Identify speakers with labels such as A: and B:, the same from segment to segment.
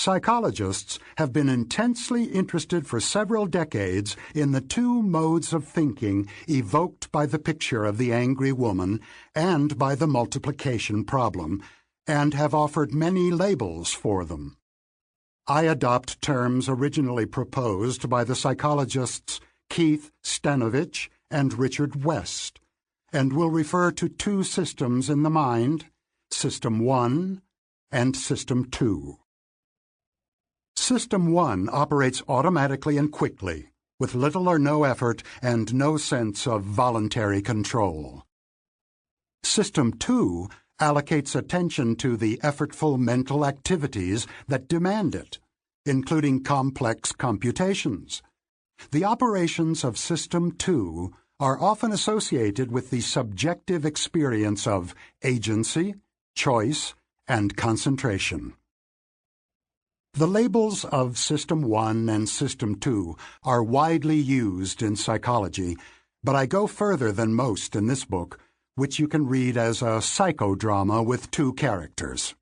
A: Psychologists have been intensely interested for several decades in the two modes of thinking evoked by the picture of the angry woman and by the multiplication problem, and have offered many labels for them. I adopt terms originally proposed by the psychologists Keith Stanovich and Richard West, and will refer to two systems in the mind, System 1 and System 2. System 1 operates automatically and quickly, with little or no effort and no sense of voluntary control. System 2 allocates attention to the effortful mental activities that demand it, including complex computations. The operations of System 2 are often associated with the subjective experience of agency, choice, and concentration. The labels of System 1 and System 2 are widely used in psychology, but I go further than most in this book, which you can read as a psychodrama with two characters.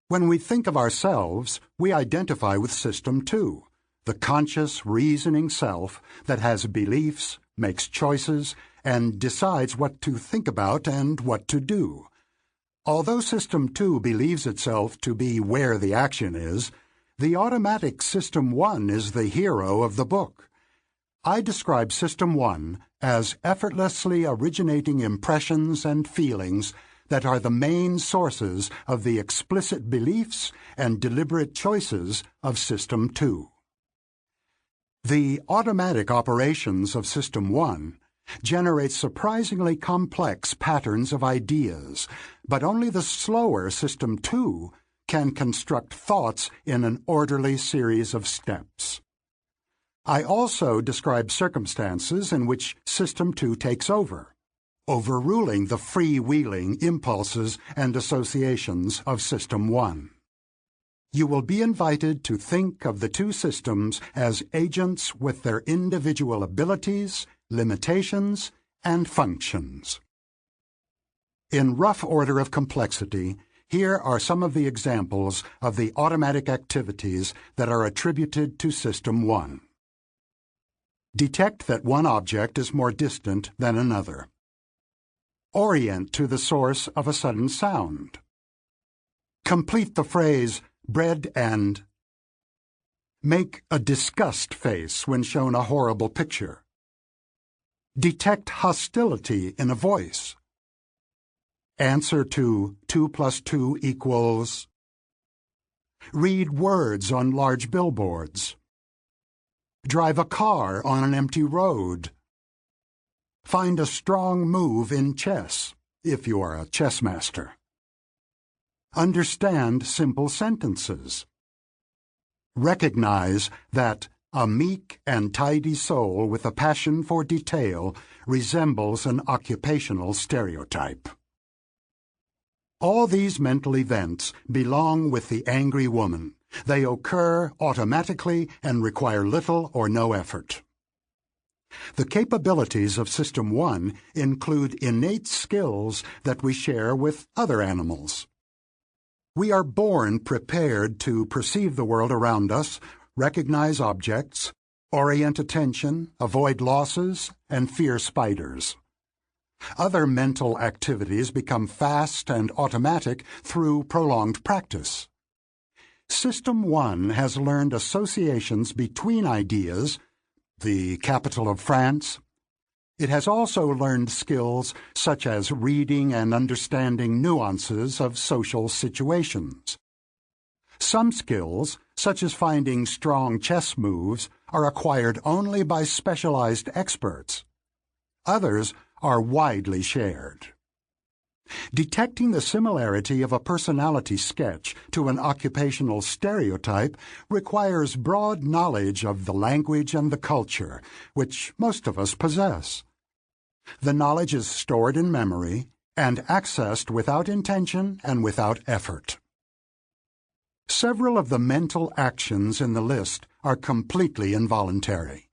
A: When we think of ourselves, we identify with System 2, the conscious, reasoning self that has beliefs, makes choices, and decides what to think about and what to do. Although System 2 believes itself to be where the action is, the automatic System 1 is the hero of the book. I describe System 1 as effortlessly originating impressions and feelings that are the main sources of the explicit beliefs and deliberate choices of System 2. The automatic operations of System 1 generate surprisingly complex patterns of ideas, but only the slower System 2 can construct thoughts in an orderly series of steps. I also describe circumstances in which System 2 takes over, overruling the freewheeling impulses and associations of System 1. You will be invited to think of the two systems as agents with their individual abilities, limitations, and functions. In rough order of complexity, here are some of the examples of the automatic activities that are attributed to System 1. Detect that one object is more distant than another. Orient to the source of a sudden sound. Complete the phrase, bread and. Make a disgust face when shown a horrible picture. Detect hostility in a voice. Answer to 2 + 2 =. Read words on large billboards. Drive a car on an empty road. Find a strong move in chess, if you are a chess master. Understand simple sentences. Recognize that a meek and tidy soul with a passion for detail resembles an occupational stereotype. All these mental events belong with the angry woman. They occur automatically and require little or no effort. The capabilities of System 1 include innate skills that we share with other animals. We are born prepared to perceive the world around us, recognize objects, orient attention, avoid losses, and fear spiders. Other mental activities become fast and automatic through prolonged practice. System 1 has learned associations between ideas, the capital of France. It has also learned skills such as reading and understanding nuances of social situations. Some skills, such as finding strong chess moves, are acquired only by specialized experts. Others are widely shared. Detecting the similarity of a personality sketch to an occupational stereotype requires broad knowledge of the language and the culture, which most of us possess. The knowledge is stored in memory and accessed without intention and without effort. Several of the mental actions in the list are completely involuntary.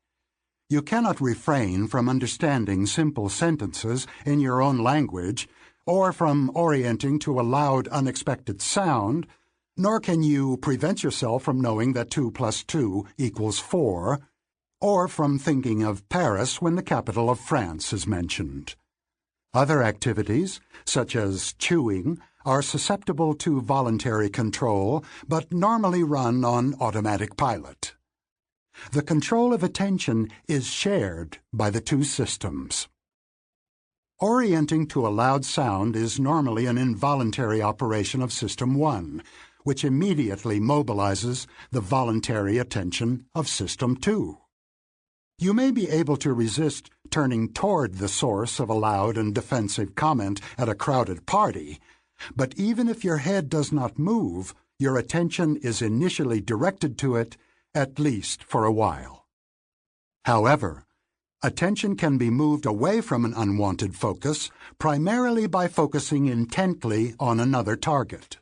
A: You cannot refrain from understanding simple sentences in your own language or from orienting to a loud, unexpected sound Nor can you prevent yourself from knowing that 2 plus 2 equals 4, or from thinking of Paris when the capital of France is mentioned. Other activities, such as chewing, are susceptible to voluntary control, but normally run on automatic pilot. The control of attention is shared by the two systems. Orienting to a loud sound is normally an involuntary operation of System 1, which immediately mobilizes the voluntary attention of System 2. You may be able to resist turning toward the source of a loud and defensive comment at a crowded party, but even if your head does not move, your attention is initially directed to it, at least for a while. However, attention can be moved away from an unwanted focus primarily by focusing intently on another target.